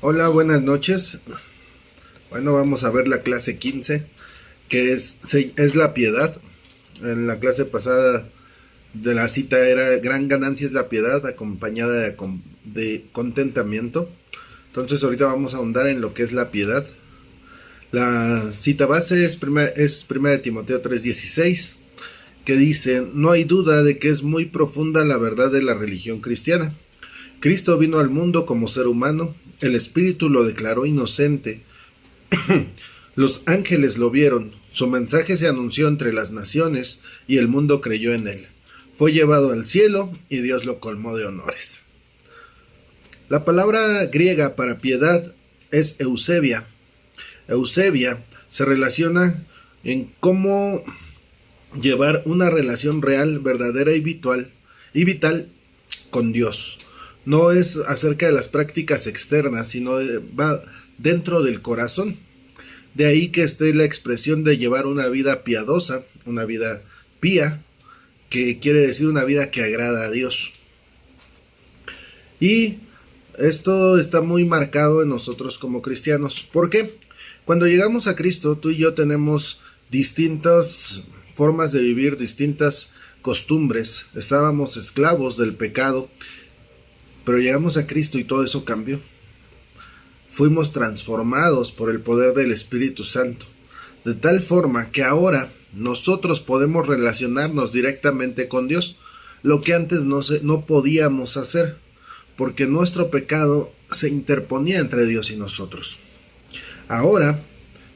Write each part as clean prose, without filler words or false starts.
Hola, buenas noches. Bueno, vamos a ver la clase 15, que es la piedad. En la clase pasada de la cita era gran ganancia es la piedad acompañada de contentamiento. Entonces ahorita vamos a ahondar en lo que es la piedad. La cita base es 1 Timoteo 3:16, que dice: no hay duda de que es muy profunda la verdad de la religión cristiana. Cristo vino al mundo como ser humano, el Espíritu lo declaró inocente, los ángeles lo vieron, su mensaje se anunció entre las naciones y el mundo creyó en él. Fue llevado al cielo y Dios lo colmó de honores. La palabra griega para piedad es eusebia. Eusebia se relaciona en cómo llevar una relación real, verdadera y vital con Dios. No es acerca de las prácticas externas, sino va dentro del corazón. De ahí que esté la expresión de llevar una vida piadosa, una vida pía, que quiere decir una vida que agrada a Dios. Y esto está muy marcado en nosotros como cristianos. ¿Por qué? Cuando llegamos a Cristo, tú y yo tenemos distintas formas de vivir, distintas costumbres. Estábamos esclavos del pecado, pero llegamos a Cristo y todo eso cambió. Fuimos transformados por el poder del Espíritu Santo, de tal forma que ahora nosotros podemos relacionarnos directamente con Dios, lo que antes no podíamos hacer, porque nuestro pecado se interponía entre Dios y nosotros. Ahora,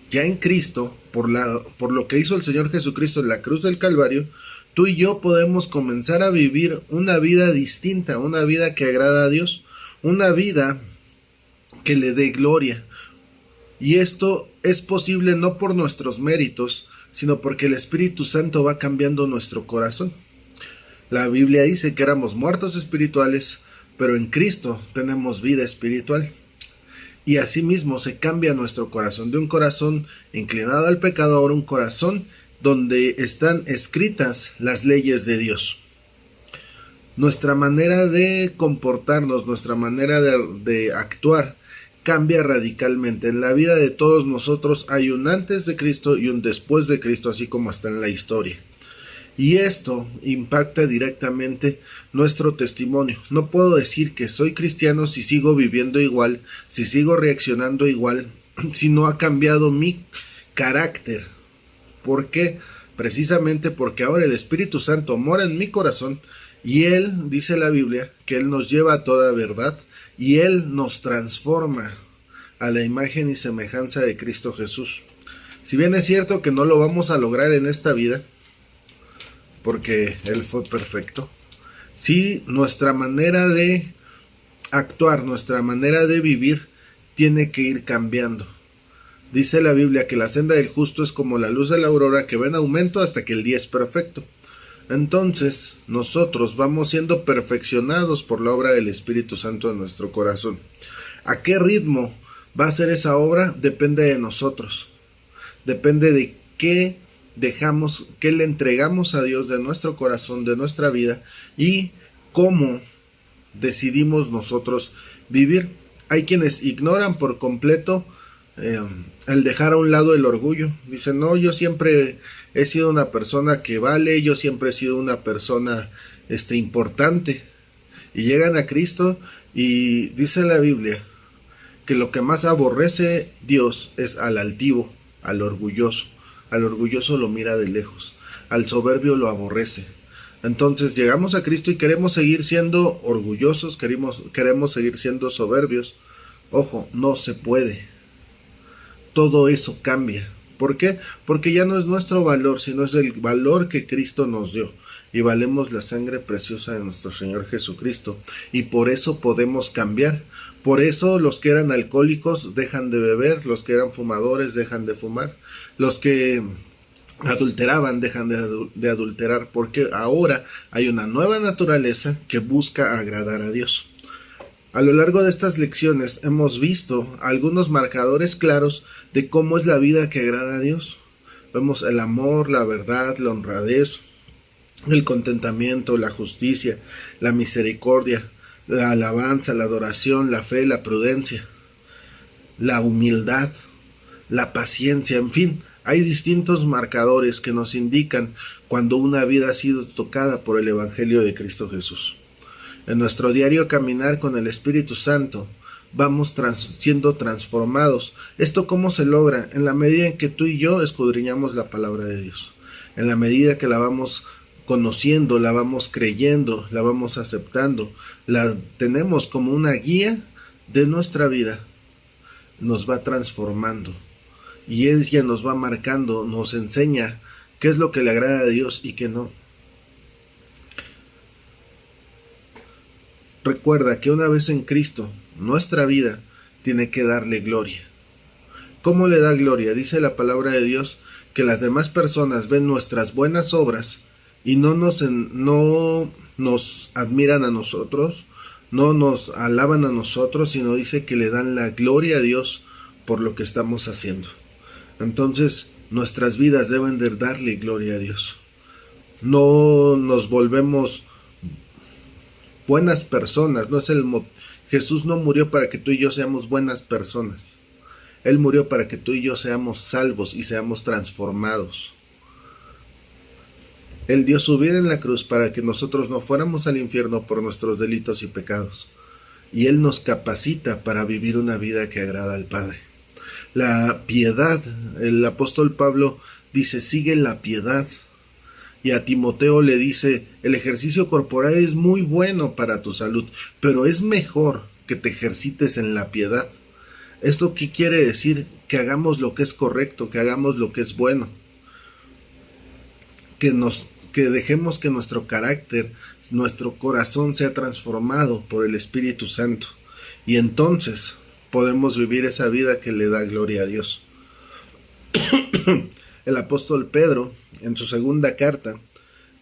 ya en Cristo, por lo que hizo el Señor Jesucristo en la cruz del Calvario, tú y yo podemos comenzar a vivir una vida distinta, una vida que agrada a Dios, una vida que le dé gloria. Y esto es posible no por nuestros méritos, sino porque el Espíritu Santo va cambiando nuestro corazón. La Biblia dice que éramos muertos espirituales, pero en Cristo tenemos vida espiritual. Y asimismo se cambia nuestro corazón, de un corazón inclinado al pecado ahora un corazón donde están escritas las leyes de Dios. Nuestra manera de comportarnos, nuestra manera de actuar cambia radicalmente. En la vida de todos nosotros hay un antes de Cristo y un después de Cristo, así como está en la historia. Y esto impacta directamente nuestro testimonio. No puedo decir que soy cristiano si sigo viviendo igual, si sigo reaccionando igual, si no ha cambiado mi carácter. ¿Por qué? Precisamente porque ahora el Espíritu Santo mora en mi corazón y Él, dice la Biblia, que Él nos lleva a toda verdad y Él nos transforma a la imagen y semejanza de Cristo Jesús. Si bien es cierto que no lo vamos a lograr en esta vida, porque Él fue perfecto, sí, nuestra manera de actuar, nuestra manera de vivir tiene que ir cambiando. Dice la Biblia que la senda del justo es como la luz de la aurora que va en aumento hasta que el día es perfecto. Entonces, nosotros vamos siendo perfeccionados por la obra del Espíritu Santo en nuestro corazón. ¿A qué ritmo va a ser esa obra? Depende de nosotros. Depende de qué le entregamos a Dios de nuestro corazón, de nuestra vida y cómo decidimos nosotros vivir. Hay quienes ignoran por completo el dejar a un lado el orgullo. Dicen, no, yo siempre he sido una persona que vale, yo siempre he sido una persona importante. Y llegan a Cristo y dice la Biblia que lo que más aborrece Dios es al altivo, al orgulloso. Al orgulloso lo mira de lejos, al soberbio lo aborrece. Entonces llegamos a Cristo y queremos seguir siendo orgullosos, queremos seguir siendo soberbios. Ojo, no se puede. Todo eso cambia. ¿Por qué? Porque ya no es nuestro valor, sino es el valor que Cristo nos dio. Y valemos la sangre preciosa de nuestro Señor Jesucristo. Y por eso podemos cambiar. Por eso los que eran alcohólicos dejan de beber, los que eran fumadores dejan de fumar, los que adulteraban dejan de adulterar, porque ahora hay una nueva naturaleza que busca agradar a Dios. A lo largo de estas lecciones hemos visto algunos marcadores claros de cómo es la vida que agrada a Dios. Vemos el amor, la verdad, la honradez, el contentamiento, la justicia, la misericordia, la alabanza, la adoración, la fe, la prudencia. la humildad, la paciencia, en fin, hay distintos marcadores que nos indican cuando una vida ha sido tocada por el Evangelio de Cristo Jesús. En nuestro diario caminar con el Espíritu Santo, vamos siendo transformados. ¿Esto cómo se logra? En la medida en que tú y yo escudriñamos la palabra de Dios. En la medida que la vamos conociendo, la vamos creyendo, la vamos aceptando, la tenemos como una guía de nuestra vida, nos va transformando. Y ella nos va marcando, nos enseña qué es lo que le agrada a Dios y qué no. Recuerda que una vez en Cristo, nuestra vida tiene que darle gloria. ¿Cómo le da gloria? Dice la palabra de Dios que las demás personas ven nuestras buenas obras y no nos admiran a nosotros, no nos alaban a nosotros, sino dice que le dan la gloria a Dios por lo que estamos haciendo. Entonces, nuestras vidas deben de darle gloria a Dios. No nos volvemos buenas personas, Jesús no murió para que tú y yo seamos buenas personas. Él murió para que tú y yo seamos salvos y seamos transformados. Él dio su vida en la cruz para que nosotros no fuéramos al infierno por nuestros delitos y pecados. Y Él nos capacita para vivir una vida que agrada al Padre. La piedad, el apóstol Pablo dice, sigue la piedad. Y a Timoteo le dice, el ejercicio corporal es muy bueno para tu salud, pero es mejor que te ejercites en la piedad. ¿Esto qué quiere decir? Que hagamos lo que es correcto, que hagamos lo que es bueno. Que dejemos que nuestro carácter, nuestro corazón sea transformado por el Espíritu Santo. Y entonces podemos vivir esa vida que le da gloria a Dios. El apóstol Pedro, en su segunda carta,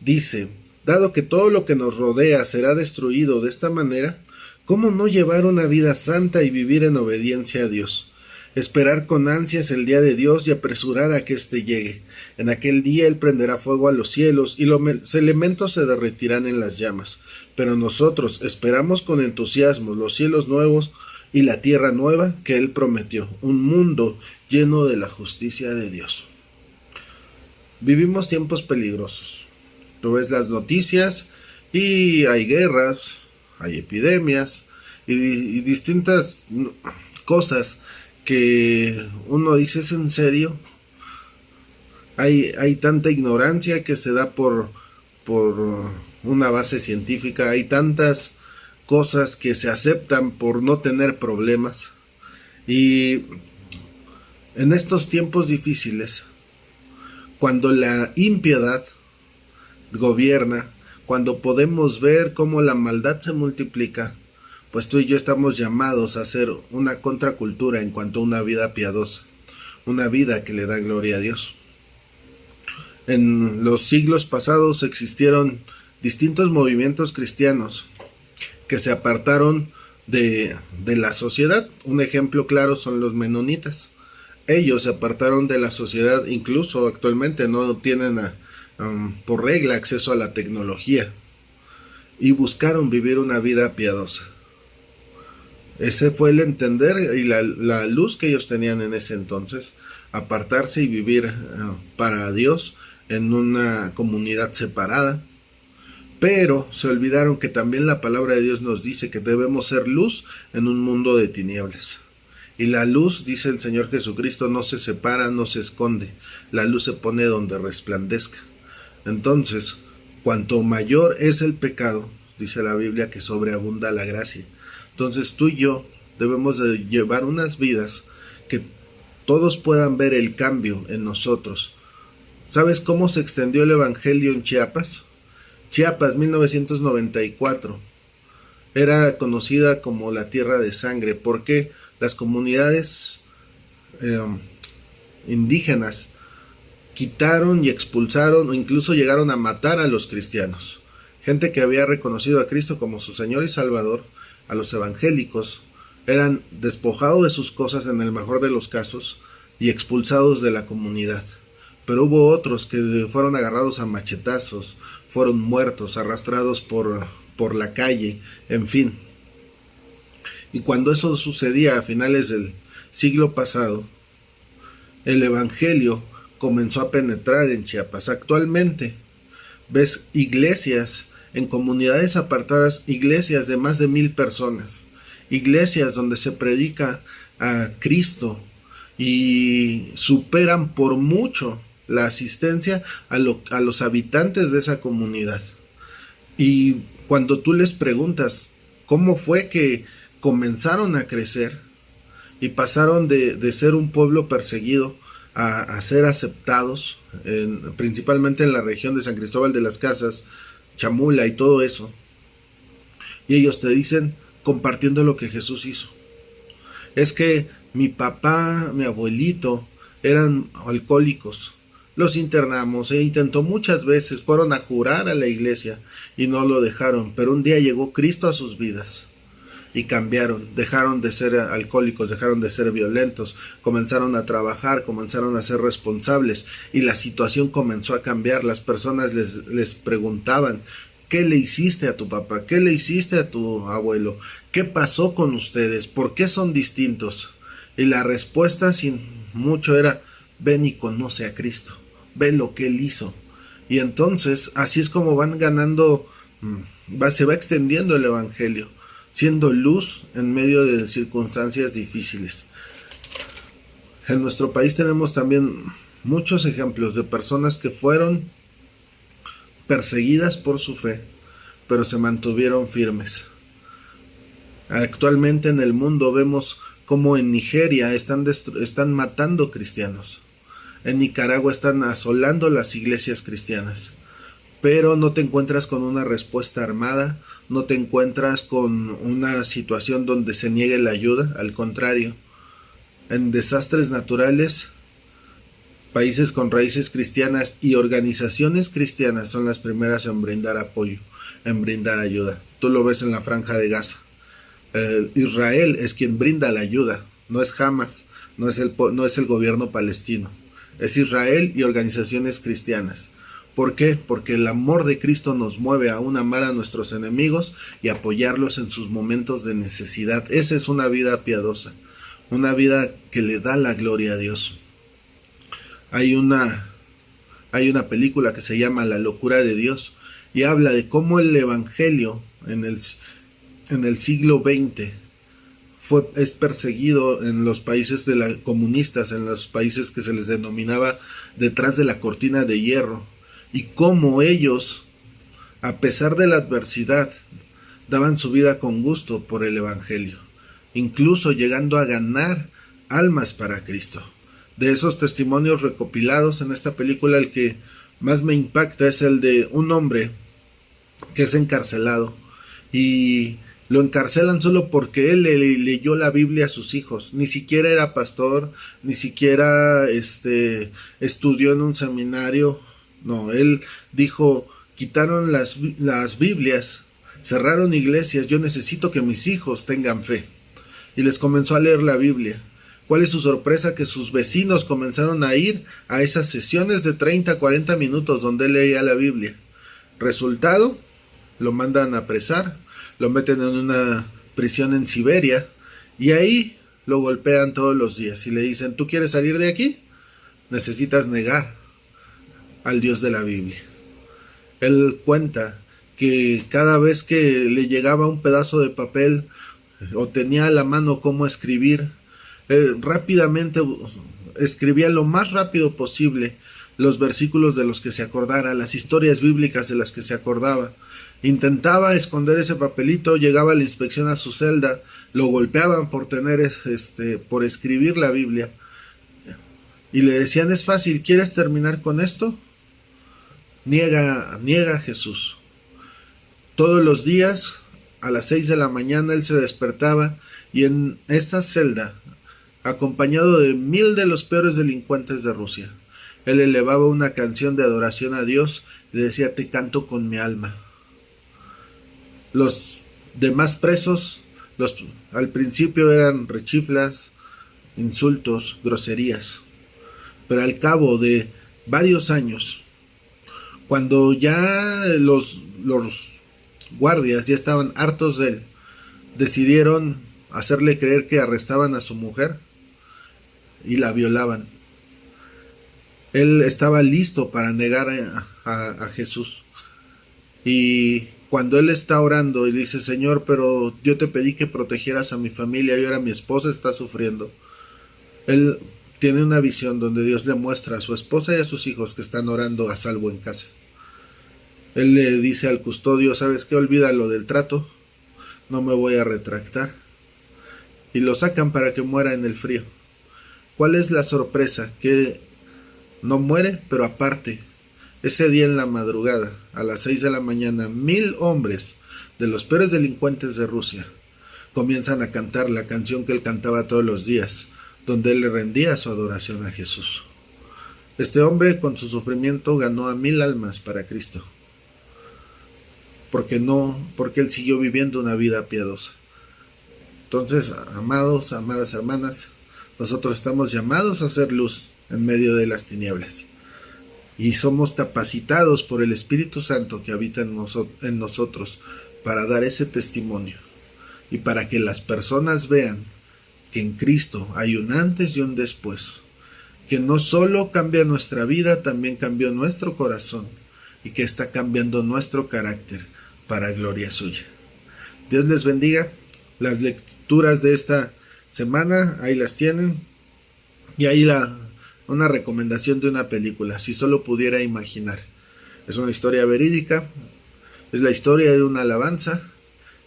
dice, dado que todo lo que nos rodea será destruido de esta manera, ¿cómo no llevar una vida santa y vivir en obediencia a Dios? Esperar con ansias el día de Dios y apresurar a que éste llegue. En aquel día Él prenderá fuego a los cielos y los elementos se derretirán en las llamas. Pero nosotros esperamos con entusiasmo los cielos nuevos y la tierra nueva que Él prometió, un mundo lleno de la justicia de Dios. Vivimos tiempos peligrosos. Tú ves las noticias y hay guerras, hay epidemias y distintas cosas que uno dice, ¿es en serio? Hay tanta ignorancia que se da por una base científica, hay tantas cosas que se aceptan por no tener problemas. Y en estos tiempos difíciles, cuando la impiedad gobierna, cuando podemos ver cómo la maldad se multiplica, pues tú y yo estamos llamados a hacer una contracultura en cuanto a una vida piadosa, una vida que le da gloria a Dios. En los siglos pasados existieron distintos movimientos cristianos que se apartaron de la sociedad. Un ejemplo claro son los menonitas. Ellos se apartaron de la sociedad, incluso actualmente no tienen por regla acceso a la tecnología y buscaron vivir una vida piadosa. Ese fue el entender y la luz que ellos tenían en ese entonces, apartarse y vivir para Dios en una comunidad separada. Pero se olvidaron que también la palabra de Dios nos dice que debemos ser luz en un mundo de tinieblas. Y la luz, dice el Señor Jesucristo, no se separa, no se esconde. La luz se pone donde resplandezca. Entonces, cuanto mayor es el pecado, dice la Biblia, que sobreabunda la gracia. Entonces tú y yo debemos de llevar unas vidas que todos puedan ver el cambio en nosotros. ¿Sabes cómo se extendió el Evangelio en Chiapas? Chiapas, 1994, era conocida como la tierra de sangre, porque las comunidades indígenas quitaron y expulsaron o incluso llegaron a matar a los cristianos. Gente que había reconocido a Cristo como su Señor y Salvador, a los evangélicos, eran despojados de sus cosas en el mejor de los casos y expulsados de la comunidad. Pero hubo otros que fueron agarrados a machetazos, fueron muertos, arrastrados por la calle, en fin. Y cuando eso sucedía a finales del siglo pasado, el evangelio comenzó a penetrar en Chiapas. Actualmente ves iglesias en comunidades apartadas, iglesias de más de 1,000 personas, iglesias donde se predica a Cristo y superan por mucho la asistencia a los habitantes de esa comunidad. Y cuando tú les preguntas cómo fue que comenzaron a crecer y pasaron de ser un pueblo perseguido a ser aceptados, principalmente en la región de San Cristóbal de las Casas, Chamula y todo eso, y ellos te dicen compartiendo lo que Jesús hizo. Es que mi papá, mi abuelito eran alcohólicos, los internamos, e intentó muchas veces, fueron a jurar a la iglesia y no lo dejaron, pero un día llegó Cristo a sus vidas y cambiaron, dejaron de ser alcohólicos, dejaron de ser violentos, comenzaron a trabajar, comenzaron a ser responsables y la situación comenzó a cambiar. Las personas les preguntaban: ¿qué le hiciste a tu papá? ¿Qué le hiciste a tu abuelo? ¿Qué pasó con ustedes? ¿Por qué son distintos? Y la respuesta sin mucho era: ven y conoce a Cristo, ve lo que Él hizo. Y entonces así es como van ganando, se va extendiendo el evangelio, siendo luz en medio de circunstancias difíciles. En nuestro país tenemos también muchos ejemplos de personas que fueron perseguidas por su fe, pero se mantuvieron firmes. Actualmente en el mundo vemos como en Nigeria están matando cristianos. En Nicaragua están asolando las iglesias cristianas. Pero no te encuentras con una respuesta armada, no te encuentras con una situación donde se niegue la ayuda, al contrario. En desastres naturales, países con raíces cristianas y organizaciones cristianas son las primeras en brindar apoyo, en brindar ayuda. Tú lo ves en la Franja de Gaza. Israel es quien brinda la ayuda, no es Hamas, no es el gobierno palestino, es Israel y organizaciones cristianas. ¿Por qué? Porque el amor de Cristo nos mueve a amar a nuestros enemigos y apoyarlos en sus momentos de necesidad. Esa es una vida piadosa, una vida que le da la gloria a Dios. Hay una película que se llama La locura de Dios y habla de cómo el evangelio en el siglo XX es perseguido en los países comunistas, en los países que se les denominaba detrás de la cortina de hierro. Y cómo ellos, a pesar de la adversidad, daban su vida con gusto por el evangelio, incluso llegando a ganar almas para Cristo. De esos testimonios recopilados en esta película, el que más me impacta es el de un hombre que es encarcelado y lo encarcelan solo porque él le leyó la Biblia a sus hijos. Ni siquiera era pastor, ni siquiera estudió en un seminario. No, él dijo: quitaron las Biblias, cerraron iglesias, yo necesito que mis hijos tengan fe. Y les comenzó a leer la Biblia. ¿Cuál es su sorpresa? Que sus vecinos comenzaron a ir a esas sesiones de 30, 40 minutos donde él leía la Biblia. Resultado, lo mandan a apresar, lo meten en una prisión en Siberia y ahí lo golpean todos los días y le dicen: ¿tú quieres salir de aquí? Necesitas negar al Dios de la Biblia. Él cuenta que cada vez que le llegaba un pedazo de papel o tenía a la mano cómo escribir, rápidamente escribía lo más rápido posible los versículos de los que se acordara, las historias bíblicas de las que se acordaba. Intentaba esconder ese papelito, llegaba a la inspección a su celda, lo golpeaban por por escribir la Biblia y le decían: es fácil, ¿quieres terminar con esto? Niega a Jesús. Todos los días a las 6 de la mañana él se despertaba y en esta celda, acompañado de 1,000 de los peores delincuentes de Rusia, él elevaba una canción de adoración a Dios y le decía: te canto con mi alma. Los demás presos, al principio eran rechiflas, insultos, groserías, pero al cabo de varios años, cuando ya los guardias ya estaban hartos de él, decidieron hacerle creer que arrestaban a su mujer y la violaban. Él estaba listo para negar a Jesús. Y cuando él está orando y dice, Señor, pero yo te pedí que protegieras a mi familia y ahora mi esposa está sufriendo. Él tiene una visión donde Dios le muestra a su esposa y a sus hijos que están orando a salvo en casa. Él le dice al custodio, ¿sabes qué? Olvídalo del trato, no me voy a retractar. Y lo sacan para que muera en el frío. ¿Cuál es la sorpresa? Que no muere, pero aparte, ese día en la madrugada, a las 6 de la mañana, 1000 hombres de los peores delincuentes de Rusia comienzan a cantar la canción que él cantaba todos los días, donde él le rendía su adoración a Jesús. Este hombre con su sufrimiento ganó a 1000 almas para Cristo. Porque él siguió viviendo una vida piadosa. Entonces, amados, amadas hermanas, nosotros estamos llamados a hacer luz en medio de las tinieblas. Y somos capacitados por el Espíritu Santo que habita en nosotros para dar ese testimonio. Y para que las personas vean que en Cristo hay un antes y un después. Que no solo cambia nuestra vida, también cambió nuestro corazón. Y que está cambiando nuestro carácter para gloria suya. Dios les bendiga. Las lecturas de esta semana, ahí las tienen. Y ahí una recomendación de una película, si solo pudiera imaginar. Es una historia verídica. Es la historia de una alabanza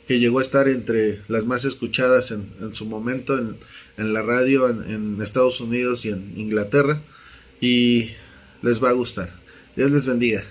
que llegó a estar entre las más escuchadas en su momento en la radio en Estados Unidos y en Inglaterra. Y les va a gustar. Dios les bendiga.